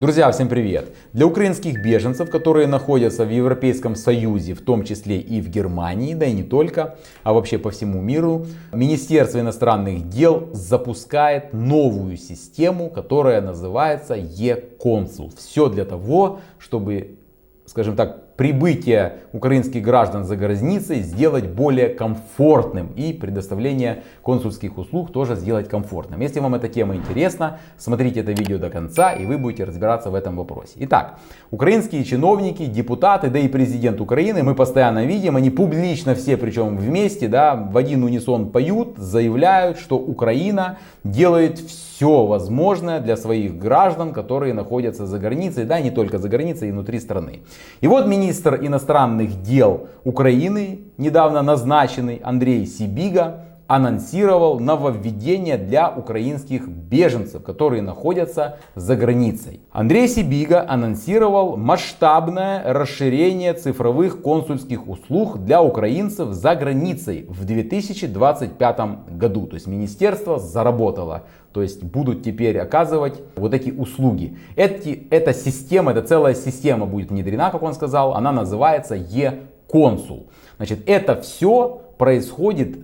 Друзья, всем привет! Для украинских беженцев, которые находятся в Европейском Союзе, в том числе и в Германии, да и не только, а вообще по всему миру, Министерство иностранных дел запускает новую систему, которая называется e-консул. Все для того, чтобы, скажем так, прибытие украинских граждан за границей сделать более комфортным и предоставление консульских услуг тоже сделать комфортным. Если вам эта тема интересна, смотрите это видео до конца, и вы будете разбираться в этом вопросе. Итак, украинские чиновники, депутаты, да и президент Украины, мы постоянно видим, они публично все, причем вместе, да, в один унисон поют, заявляют, что Украина делает все возможное для своих граждан, которые находятся за границей, да, не только за границей, и внутри страны. И вот министр иностранных дел Украины, недавно назначенный Андрей Сибига, анонсировал нововведение для украинских беженцев, которые находятся за границей. Андрей Сибига анонсировал масштабное расширение цифровых консульских услуг для украинцев за границей в 2025 году. То есть министерство заработало. То есть будут теперь оказывать вот эти услуги. Эта система, эта целая система будет внедрена, как он сказал. Она называется e-консул. Значит, это все происходит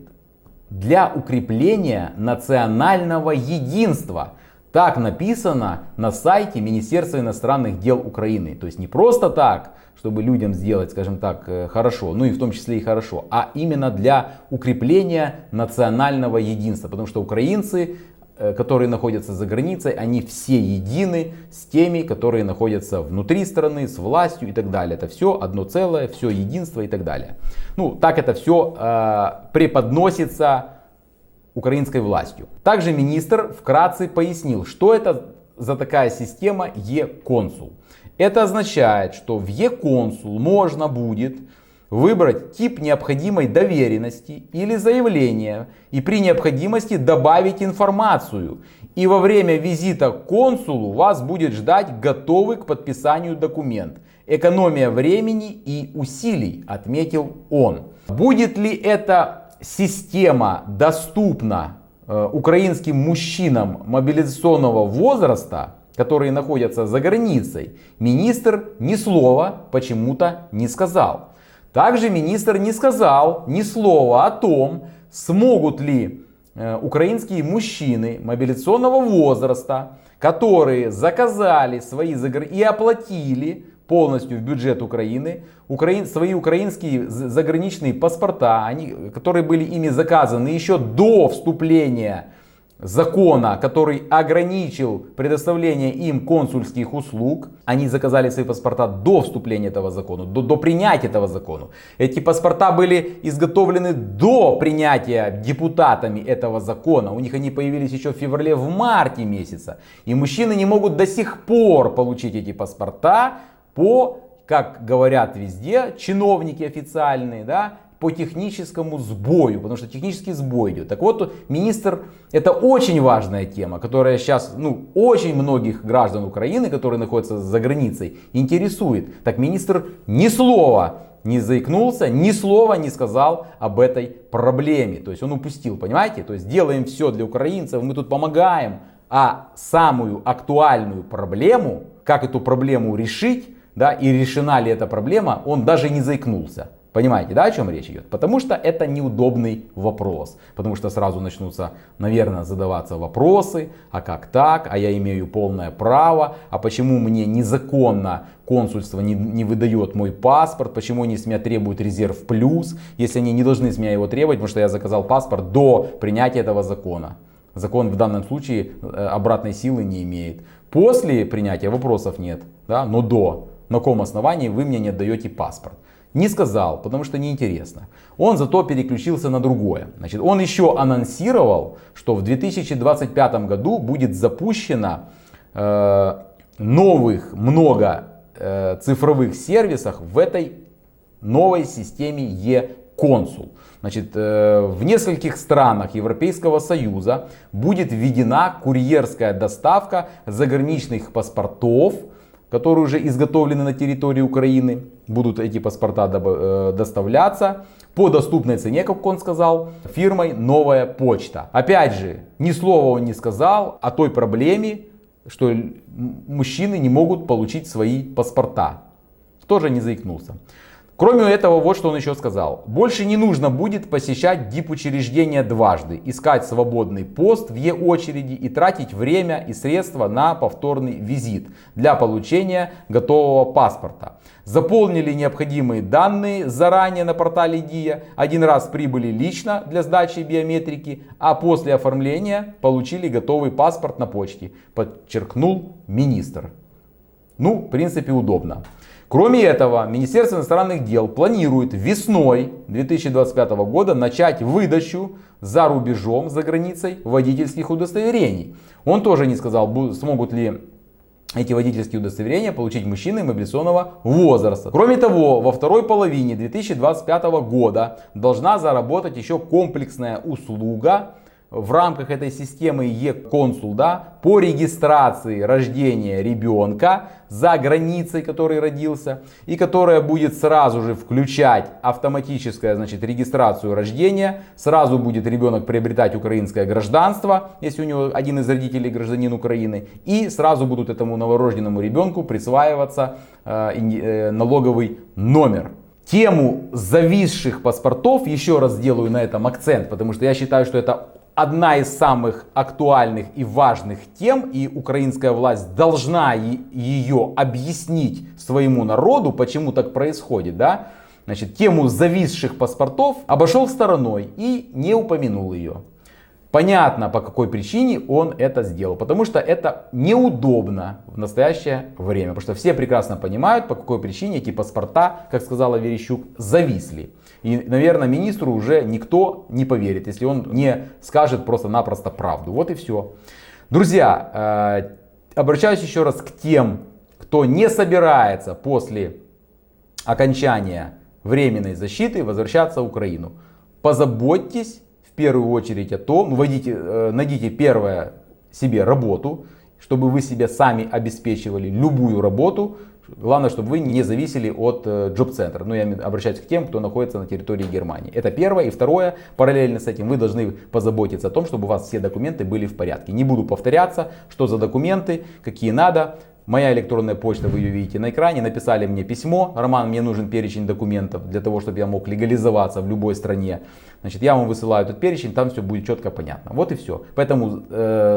для укрепления национального единства. Так написано на сайте Министерства иностранных дел Украины. То есть не просто так, чтобы людям сделать, скажем так, хорошо, ну и в том числе и хорошо, а именно для укрепления национального единства. Потому что украинцы, которые находятся за границей, они все едины с теми, которые находятся внутри страны, с властью и так далее. Это все одно целое, все единство и так далее. Ну, так это все преподносится украинской властью. Также министр вкратце пояснил, что это за такая система e-консул. Это означает, что в e-консул можно будет выбрать тип необходимой доверенности или заявления и при необходимости добавить информацию. И во время визита к консулу вас будет ждать готовый к подписанию документ. Экономия времени и усилий, отметил он. Будет ли эта система доступна украинским мужчинам мобилизационного возраста, которые находятся за границей, министр ни слова почему-то не сказал. Также министр не сказал ни слова о том, смогут ли украинские мужчины мобилизационного возраста, которые заказали свои и оплатили полностью в бюджет Украины свои украинские заграничные паспорта, которые были ими заказаны еще до вступления закона, который ограничил предоставление им консульских услуг. Они заказали свои паспорта до вступления этого закона, до принятия этого закона. Эти паспорта были изготовлены до принятия депутатами этого закона. У них они появились еще в феврале, в марте месяца. И мужчины не могут до сих пор получить эти паспорта по, как говорят везде, чиновники официальные, да, по техническому сбою, потому что технический сбой идет. Так вот, министр, это очень важная тема, которая сейчас, очень многих граждан Украины, которые находятся за границей, интересует. Так министр ни слова не заикнулся, ни слова не сказал об этой проблеме. То есть он упустил, понимаете? То есть делаем все для украинцев, мы тут помогаем, а самую актуальную проблему, как эту проблему решить, да, и решена ли эта проблема, он даже не заикнулся. Понимаете, да, о чем речь идет? Потому что это неудобный вопрос. Потому что сразу начнутся, наверное, задаваться вопросы. А как так? А я имею полное право. А почему мне незаконно консульство не выдает мой паспорт? Почему они с меня требуют резерв плюс? Если они не должны с меня его требовать, потому что я заказал паспорт до принятия этого закона. Закон в данном случае обратной силы не имеет. После принятия вопросов нет. Да? Но до. На каком основании вы мне не отдаете паспорт? Не сказал, потому что неинтересно. Он зато переключился на другое. Значит, он еще анонсировал, что в 2025 году будет запущено новых много цифровых сервисов в этой новой системе e-консул. Значит, в нескольких странах Европейского Союза будет введена курьерская доставка заграничных паспортов, которые уже изготовлены на территории Украины. Будут эти паспорта доставляться по доступной цене, как он сказал, фирмой «Новая почта». Опять же, ни слова он не сказал о той проблеме, что мужчины не могут получить свои паспорта. Тоже не заикнулся. Кроме этого, вот что он еще сказал. Больше не нужно будет посещать дипучреждения дважды, искать свободный пост в Е-очереди и тратить время и средства на повторный визит для получения готового паспорта. Заполнили необходимые данные заранее на портале ДИА, один раз прибыли лично для сдачи биометрики, а после оформления получили готовый паспорт на почте, подчеркнул министр. Ну, в принципе, удобно. Кроме этого, Министерство иностранных дел планирует весной 2025 года начать выдачу за рубежом, за границей водительских удостоверений. Он тоже не сказал, смогут ли эти водительские удостоверения получить мужчины мобилизационного возраста. Кроме того, во второй половине 2025 года должна заработать еще комплексная услуга в рамках этой системы Е-консул, да, по регистрации рождения ребенка за границей, который родился, и которая будет сразу же включать автоматическую, значит, регистрацию рождения. Сразу будет ребенок приобретать украинское гражданство, если у него один из родителей гражданин Украины, и сразу будут этому новорожденному ребенку присваиваться налоговый номер. Тему зависших паспортов еще раз сделаю на этом акцент, потому что я считаю, что это одна из самых актуальных и важных тем, и украинская власть должна ее объяснить своему народу, почему так происходит, да? Значит, тему зависших паспортов обошел стороной и не упомянул ее. Понятно, по какой причине он это сделал. Потому что это неудобно в настоящее время. Потому что все прекрасно понимают, по какой причине эти паспорта, как сказала Верещук, зависли. И, наверное, министру уже никто не поверит, если он не скажет просто-напросто правду. Вот и все. Друзья, обращаюсь еще раз к тем, кто не собирается после окончания временной защиты возвращаться в Украину. Позаботьтесь в первую очередь о том, найдите первое себе работу, чтобы вы себе сами обеспечивали любую работу. Главное, чтобы вы не зависели от джоб-центра. Ну, я обращаюсь к тем, кто находится на территории Германии. Это первое. И второе, параллельно с этим вы должны позаботиться о том, чтобы у вас все документы были в порядке. Не буду повторяться, что за документы, какие надо. Моя электронная почта, вы ее видите на экране. Написали мне письмо: Роман, мне нужен перечень документов для того, чтобы я мог легализоваться в любой стране. Значит, я вам высылаю этот перечень, там все будет четко понятно. Вот и все. Поэтому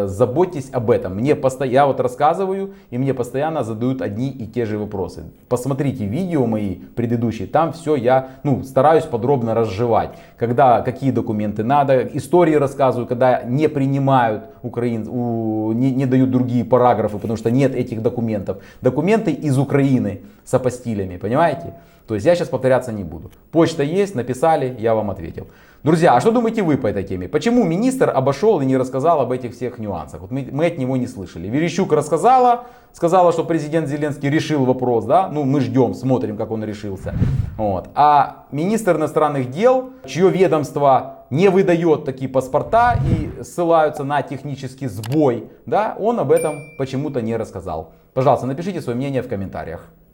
заботьтесь об этом. Я вот рассказываю, и мне постоянно задают одни и те же вопросы. Посмотрите видео мои предыдущие, там все я стараюсь подробно разжевать. Когда какие документы надо, истории рассказываю, когда не принимают не дают другие параграфы, потому что нет этих документов. Документы из Украины с апостилями, понимаете? То есть я сейчас повторяться не буду. Почта есть, написали, я вам ответил. Друзья, а что думаете вы по этой теме? Почему министр обошел и не рассказал об этих всех нюансах? Вот мы от него не слышали. Верещук сказала, что президент Зеленский решил вопрос, да? Ну, мы ждем, смотрим, как он решился. Вот. А министр иностранных дел, чье ведомство не выдает такие паспорта и ссылаются на технический сбой, да, он об этом почему-то не рассказал. Пожалуйста, напишите свое мнение в комментариях.